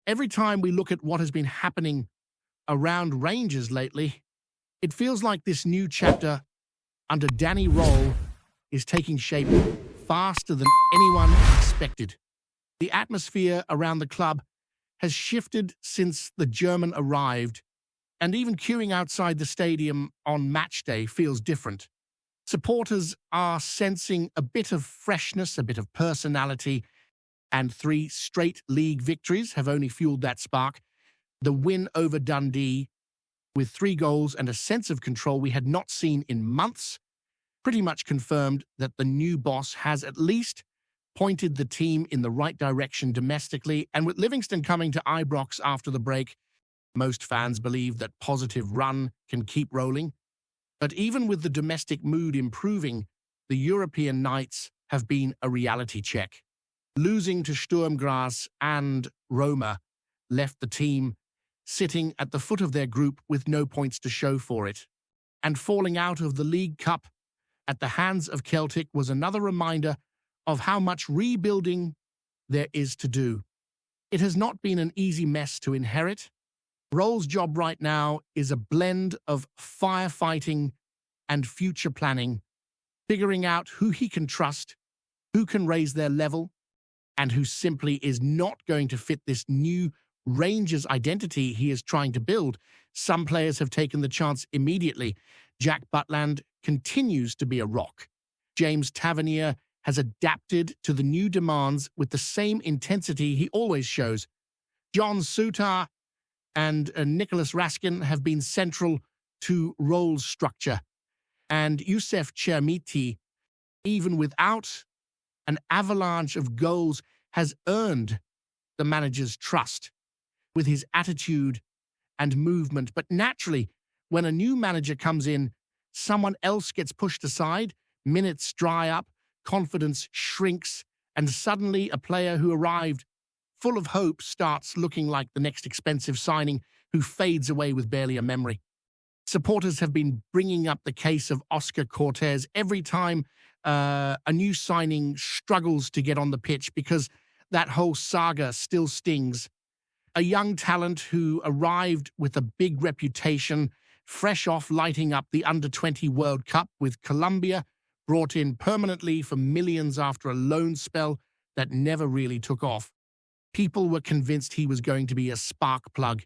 Every time we look at what has been happening around Rangers lately, it feels like this new chapter under Danny Roll is taking shape faster than anyone expected. The atmosphere around the club has shifted since the German arrived, and even queuing outside the stadium on match day feels different. Supporters are sensing a bit of freshness, a bit of personality, and 3 straight league victories have only fueled that spark. The win over Dundee, with 3 goals and a sense of control we had not seen in months, pretty much confirmed that the new boss has at least pointed the team in the right direction domestically, and with Livingston coming to Ibrox after the break, most fans believe that positive run can keep rolling. But even with the domestic mood improving, the European nights have been a reality check. Losing to Sturm Graz and Roma left the team sitting at the foot of their group with no points to show for it. And falling out of the League Cup at the hands of Celtic was another reminder of how much rebuilding there is to do. It has not been an easy mess to inherit. Roll's job right now is a blend of firefighting and future planning, figuring out who he can trust, who can raise their level, and who simply is not going to fit this new Rangers identity he is trying to build. Some players have taken the chance immediately. Jack Butland continues to be a rock. James Tavernier has adapted to the new demands with the same intensity he always shows. John Sutar and Nicholas Raskin have been central to Roll's structure. And Youssef Chermiti, even without an avalanche of goals, has earned the manager's trust with his attitude and movement. But naturally, when a new manager comes in, someone else gets pushed aside, minutes dry up, confidence shrinks, and suddenly a player who arrived full of hope starts looking like the next expensive signing who fades away with barely a memory. Supporters have been bringing up the case of Oscar Cortez every time a new signing struggles to get on the pitch, because that whole saga still stings. A young talent who arrived with a big reputation, fresh off lighting up the Under-20 World Cup with Colombia, brought in permanently for millions after a loan spell that never really took off. People were convinced he was going to be a spark plug,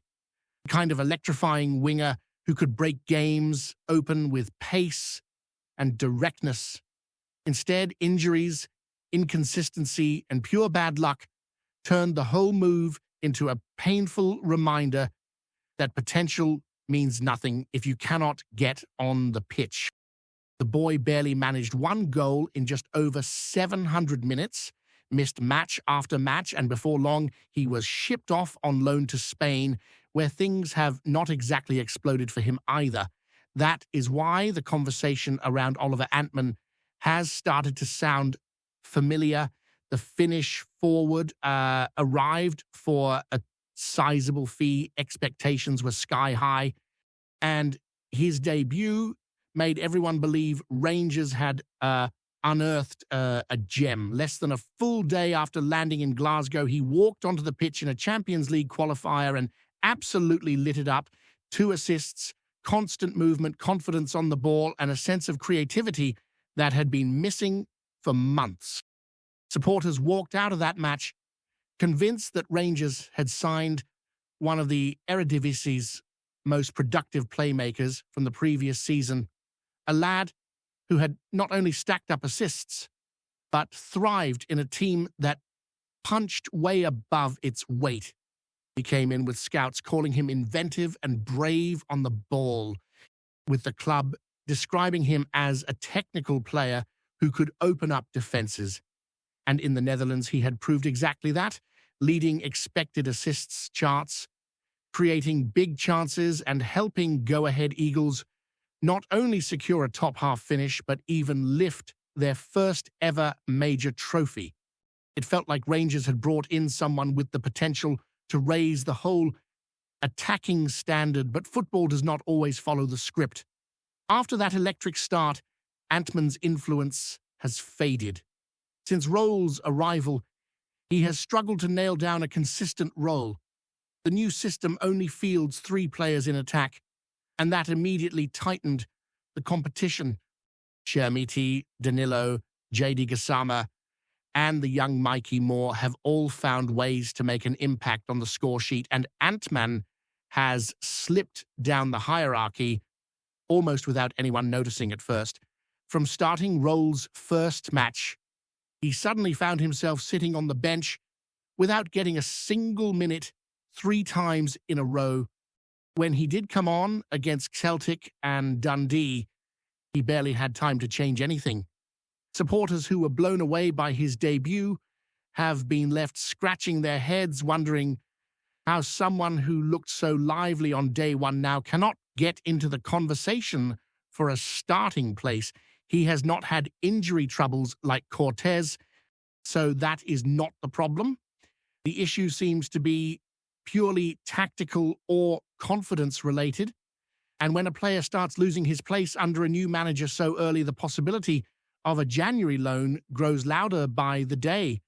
a kind of electrifying winger who could break games open with pace and directness. Instead, injuries, inconsistency, and pure bad luck turned the whole move into a painful reminder that potential means nothing if you cannot get on the pitch. The boy barely managed 1 goal in just over 700 minutes, missed match after match, and before long, he was shipped off on loan to Spain, where things have not exactly exploded for him either. That is why the conversation around Oliver Antman has started to sound familiar. The Finnish forward arrived for a sizable fee. Expectations were sky high, and his debut made everyone believe Rangers had unearthed a gem. Less than a full day after landing in Glasgow, he walked onto the pitch in a Champions League qualifier and absolutely lit it up. 2 assists, constant movement, confidence on the ball, and a sense of creativity that had been missing for months. Supporters walked out of that match convinced that Rangers had signed one of the Eredivisie's most productive playmakers from the previous season, a lad who had not only stacked up assists, but thrived in a team that punched way above its weight. He came in with scouts calling him inventive and brave on the ball, with the club describing him as a technical player who could open up defenses. And in the Netherlands, he had proved exactly that, leading expected assists charts, creating big chances, and helping go-ahead Eagles not only secure a top-half finish, but even lift their first ever major trophy. It felt like Rangers had brought in someone with the potential to raise the whole attacking standard, but football does not always follow the script. After that electric start, Antman's influence has faded. Since Roll's arrival, he has struggled to nail down a consistent role. The new system only fields 3 players in attack, and that immediately tightened the competition. Chermiti, Danilo, JD Gassama, and the young Mikey Moore have all found ways to make an impact on the score sheet, and Antman has slipped down the hierarchy almost without anyone noticing at first. From starting Roll's first match, he suddenly found himself sitting on the bench without getting a single minute 3 times in a row. When he did come on against Celtic and Dundee, he barely had time to change anything. Supporters who were blown away by his debut have been left scratching their heads, wondering how someone who looked so lively on day one now cannot get into the conversation for a starting place. He has not had injury troubles like Cortez, so that is not the problem. The issue seems to be purely tactical or confidence-related. And when a player starts losing his place under a new manager so early, the possibility of a January loan grows louder by the day.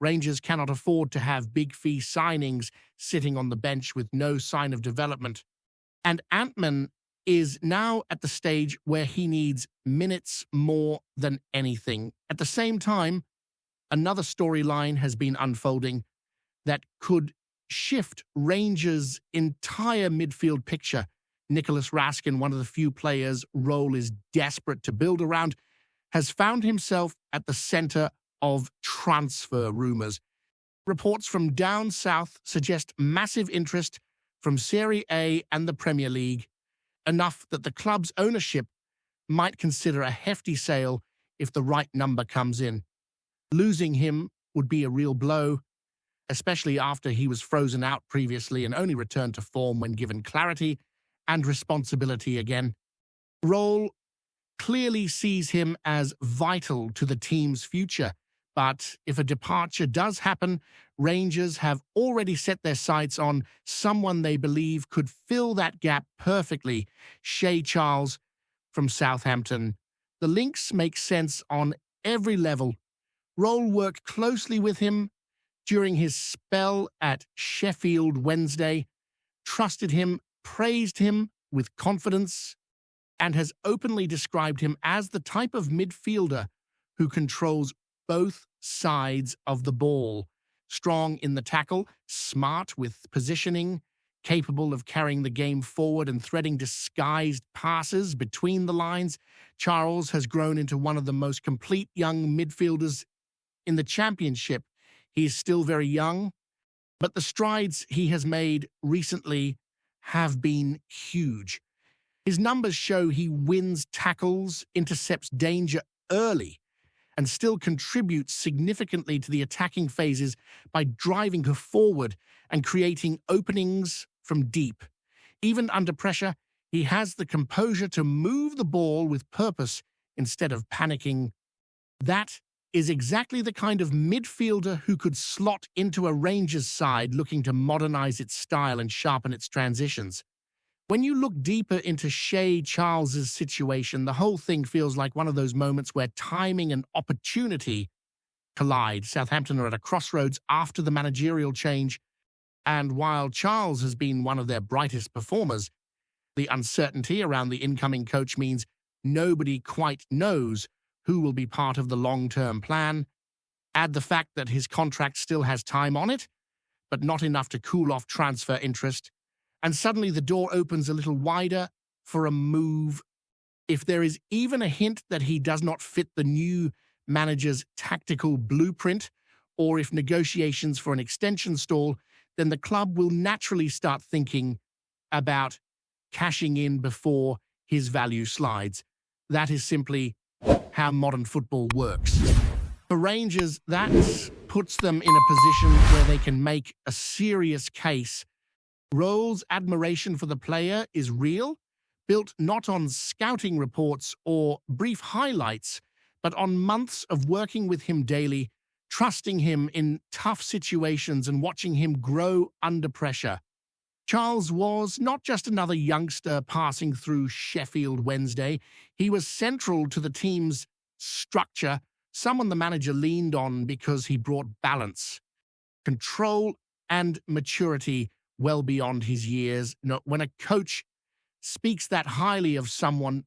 Rangers cannot afford to have big fee signings sitting on the bench with no sign of development. And Antman is now at the stage where he needs minutes more than anything. At the same time, another storyline has been unfolding that could shift Rangers' entire midfield picture. Nicholas Raskin, one of the few players Roll is desperate to build around, has found himself at the center of transfer rumors. Reports from down south suggest massive interest from Serie A and the Premier League, enough that the club's ownership might consider a hefty sale if the right number comes in. Losing him would be a real blow, especially after he was frozen out previously and only returned to form when given clarity and responsibility again. Roll clearly sees him as vital to the team's future, but if a departure does happen, Rangers have already set their sights on someone they believe could fill that gap perfectly, Shea Charles from Southampton. The links make sense on every level. Roll worked closely with him during his spell at Sheffield Wednesday, trusted him, praised him with confidence, and has openly described him as the type of midfielder who controls both sides of the ball. Strong in the tackle, smart with positioning, capable of carrying the game forward and threading disguised passes between the lines, Charles has grown into one of the most complete young midfielders in the Championship. He is still very young, but the strides he has made recently have been huge. His numbers show he wins tackles, intercepts danger early, and still contributes significantly to the attacking phases by driving her forward and creating openings from deep. Even under pressure, he has the composure to move the ball with purpose instead of panicking. That is exactly the kind of midfielder who could slot into a Rangers side looking to modernize its style and sharpen its transitions. When you look deeper into Shea Charles's situation, the whole thing feels like one of those moments where timing and opportunity collide. Southampton are at a crossroads after the managerial change, and while Charles has been one of their brightest performers, the uncertainty around the incoming coach means nobody quite knows who will be part of the long-term plan. Add the fact that his contract still has time on it, but not enough to cool off transfer interest, and suddenly the door opens a little wider for a move. If there is even a hint that he does not fit the new manager's tactical blueprint, or if negotiations for an extension stall, then the club will naturally start thinking about cashing in before his value slides. That is simply how modern football works. For Rangers, that puts them in a position where they can make a serious case. Roll's admiration for the player is real, built not on scouting reports or brief highlights, but on months of working with him daily, trusting him in tough situations and watching him grow under pressure. Charles was not just another youngster passing through Sheffield Wednesday. He was central to the team's structure, someone the manager leaned on because he brought balance, control, and maturity well beyond his years. When a coach speaks that highly of someone,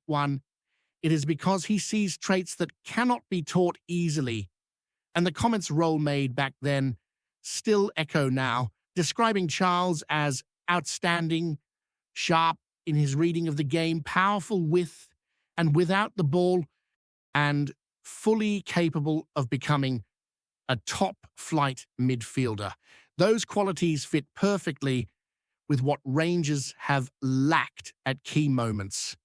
it is because he sees traits that cannot be taught easily. And the comments Roll made back then still echo now, describing Charles as outstanding, sharp in his reading of the game, powerful with and without the ball, and fully capable of becoming a top-flight midfielder. Those qualities fit perfectly with what Rangers have lacked at key moments.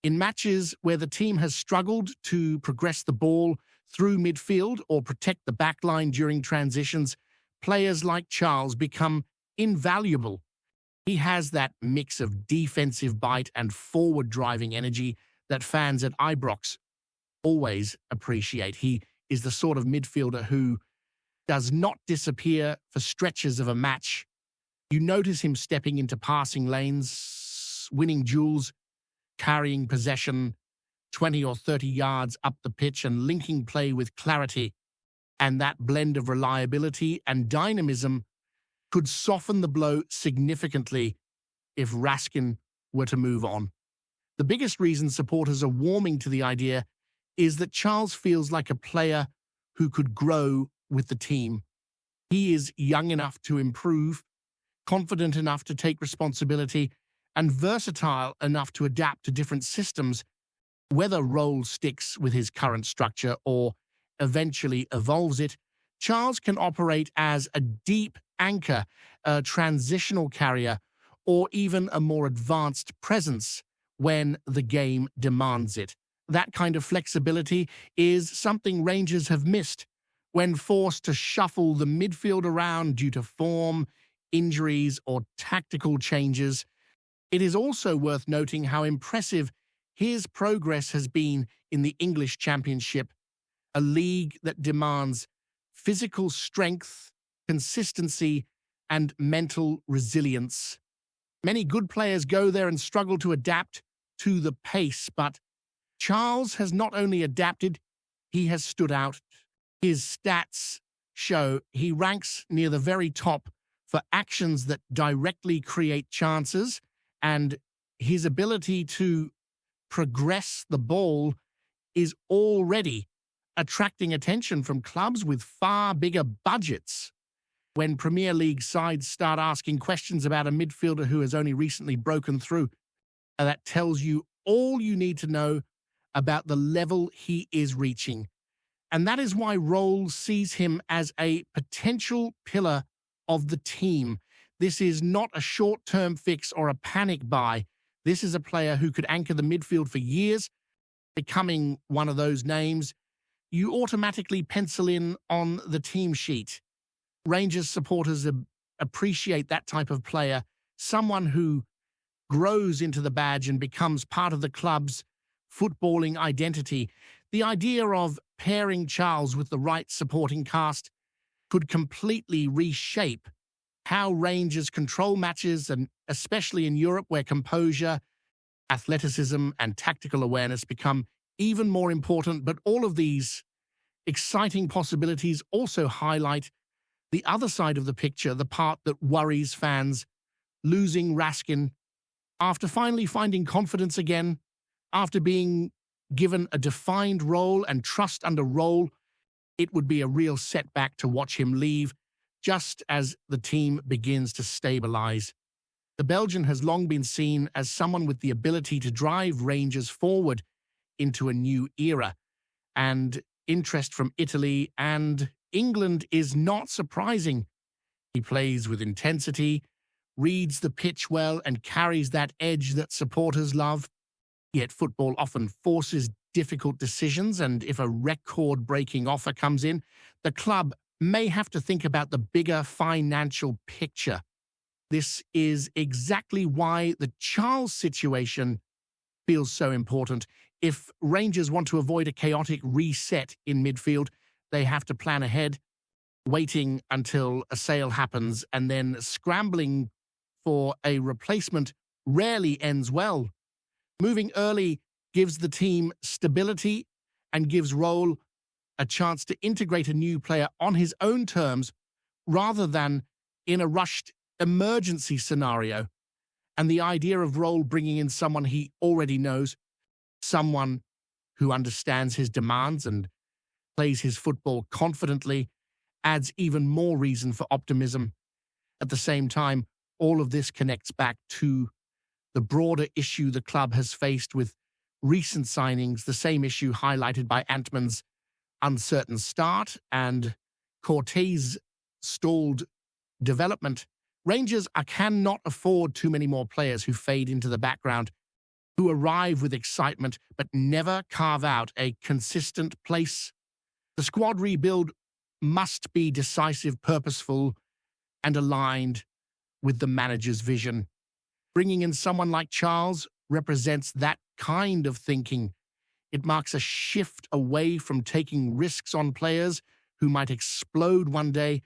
In matches where the team has struggled to progress the ball through midfield or protect the backline during transitions, players like Charles become invaluable. He has that mix of defensive bite and forward-driving energy that fans at Ibrox always appreciate. He is the sort of midfielder who does not disappear for stretches of a match. You notice him stepping into passing lanes, winning duels, carrying possession 20 or 30 yards up the pitch and linking play with clarity. And that blend of reliability and dynamism could soften the blow significantly if Raskin were to move on. The biggest reason supporters are warming to the idea is that Charles feels like a player who could grow with the team. He is young enough to improve, confident enough to take responsibility, and versatile enough to adapt to different systems. Whether Roll sticks with his current structure or eventually evolves it, Charles can operate as a deep anchor, a transitional carrier, or even a more advanced presence when the game demands it. That kind of flexibility is something Rangers have missed when forced to shuffle the midfield around due to form, injuries, or tactical changes. It is also worth noting how impressive his progress has been in the English Championship, a league that demands physical strength, consistency, and mental resilience. Many good players go there and struggle to adapt to the pace, but Charles has not only adapted, he has stood out. His stats show he ranks near the very top for actions that directly create chances, and his ability to progress the ball is already attracting attention from clubs with far bigger budgets. When Premier League sides start asking questions about a midfielder who has only recently broken through, that tells you all you need to know about the level he is reaching. And that is why Roll sees him as a potential pillar of the team. This is not a short-term fix or a panic buy. This is a player who could anchor the midfield for years, becoming one of those names you automatically pencil in on the team sheet. Rangers supporters appreciate that type of player, someone who grows into the badge and becomes part of the club's footballing identity. The idea of pairing Charles with the right supporting cast could completely reshape how Rangers control matches, and especially in Europe where composure, athleticism, and tactical awareness become even more important. But all of these exciting possibilities also highlight the other side of the picture, the part that worries fans. Losing Raskin, after finally finding confidence again, after being given a defined role and trust under Roll, it would be a real setback to watch him leave just as the team begins to stabilize. The Belgian has long been seen as someone with the ability to drive Rangers forward into a new era, and interest from Italy and England is not surprising. He plays with intensity, reads the pitch well, and carries that edge that supporters love. Yet football often forces difficult decisions, and if a record-breaking offer comes in, the club may have to think about the bigger financial picture. This is exactly why the Charles situation feels so important. If Rangers want to avoid a chaotic reset in midfield, they have to plan ahead, waiting until a sale happens and then scrambling for a replacement rarely ends well. Moving early gives the team stability and gives Roll a chance to integrate a new player on his own terms rather than in a rushed emergency scenario, and the idea of Roll bringing in someone he already knows, someone who understands his demands and plays his football confidently, adds even more reason for optimism. At the same time, all of this connects back to the broader issue the club has faced with recent signings, the same issue highlighted by Antman's uncertain start and Cortez's stalled development. Rangers cannot afford too many more players who fade into the background, who arrive with excitement but never carve out a consistent place. The squad rebuild must be decisive, purposeful, and aligned with the manager's vision. Bringing in someone like Charles represents that kind of thinking. It marks a shift away from taking risks on players who might explode one day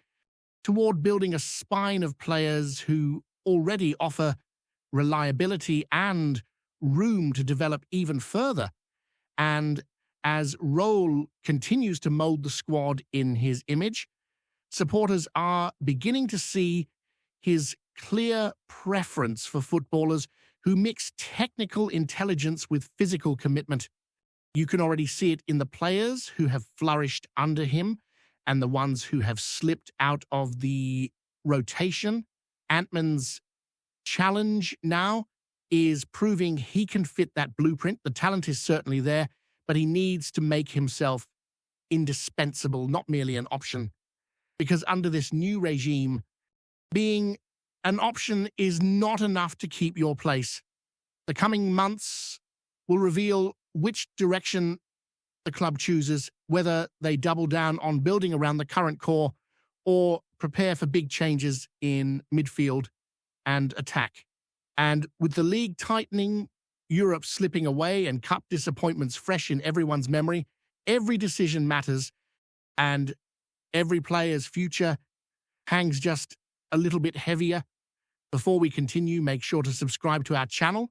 toward building a spine of players who already offer reliability and room to develop even further. And as Roll continues to mold the squad in his image, supporters are beginning to see his clear preference for footballers who mix technical intelligence with physical commitment. You can already see it in the players who have flourished under him and the ones who have slipped out of the rotation. Antman's challenge now is proving he can fit that blueprint. The talent is certainly there, but he needs to make himself indispensable, not merely an option. Because under this new regime, being an option is not enough to keep your place. The coming months will reveal which direction the club chooses, whether they double down on building around the current core or prepare for big changes in midfield and attack. And with the league tightening, Europe slipping away, and cup disappointments fresh in everyone's memory, every decision matters, and every player's future hangs just a little bit heavier. Before we continue, make sure to subscribe to our channel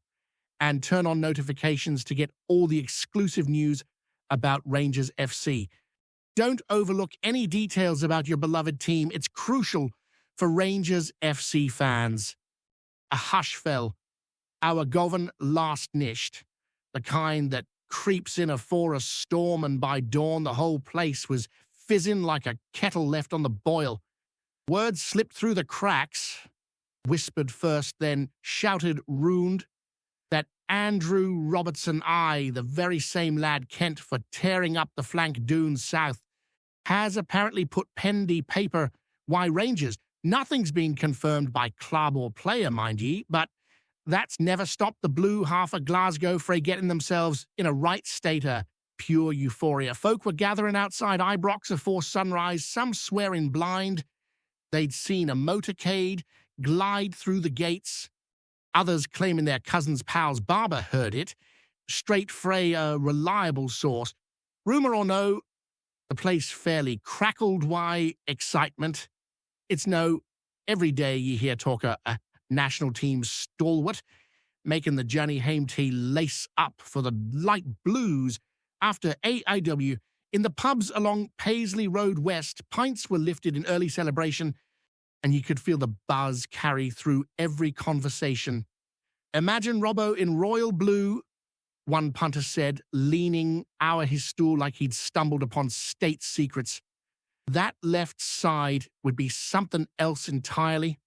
and turn on notifications to get all the exclusive news about Rangers FC. Don't overlook any details about your beloved team. It's crucial for Rangers FC fans. A hush fell. Our govern last nished, the kind that creeps in afore a storm, and by dawn the whole place was fizzing like a kettle left on the boil. Words slipped through the cracks, whispered first, then shouted ruined, that Andrew Robertson, the very same lad Kent for tearing up the flank dunes south, has apparently put pen to paper. Why Rangers? Nothing's been confirmed by club or player, mind ye, but that's never stopped the blue half of Glasgow frae getting themselves in a right state of pure euphoria. Folk were gathering outside Ibrox afore sunrise, some swearing blind they'd seen a motorcade glide through the gates, others claiming their cousin's pal's barber heard it, straight frae a reliable source. Rumour or no, the place fairly crackled. Why excitement? It's no every day ye hear talk a national team stalwart making the journey hame to lace up for the light blues. After AIW, in the pubs along Paisley Road West, pints were lifted in early celebration, and you could feel the buzz carry through every conversation. Imagine Robbo in royal blue, one punter said, leaning o'er his stool like he'd stumbled upon state secrets. That left side would be something else entirely.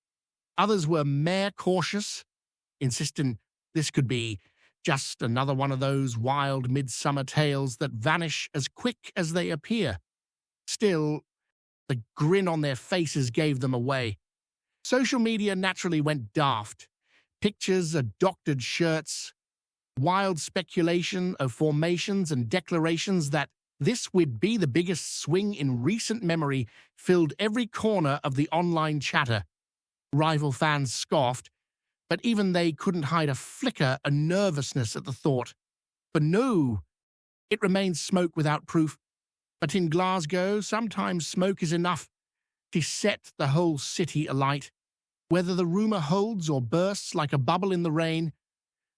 Others were mere cautious, insisting this could be just another one of those wild midsummer tales that vanish as quick as they appear. Still, the grin on their faces gave them away. Social media naturally went daft. Pictures of doctored shirts, wild speculation of formations and declarations that this would be the biggest swing in recent memory filled every corner of the online chatter. Rival fans scoffed, but even they couldn't hide a flicker of nervousness at the thought. For no, it remains smoke without proof. But in Glasgow, sometimes smoke is enough to set the whole city alight. Whether the rumour holds or bursts like a bubble in the rain,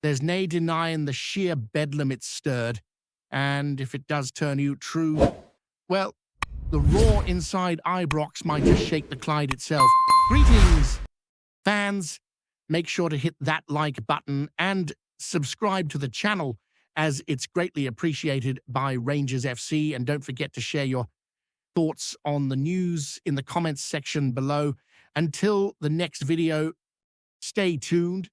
there's nae denying the sheer bedlam it stirred. And if it does turn out true, well, the roar inside Ibrox might just shake the Clyde itself. Greetings! Fans, make sure to hit that like button and subscribe to the channel, as it's greatly appreciated by Rangers FC. And don't forget to share your thoughts on the news in the comments section below. Until the next video, stay tuned.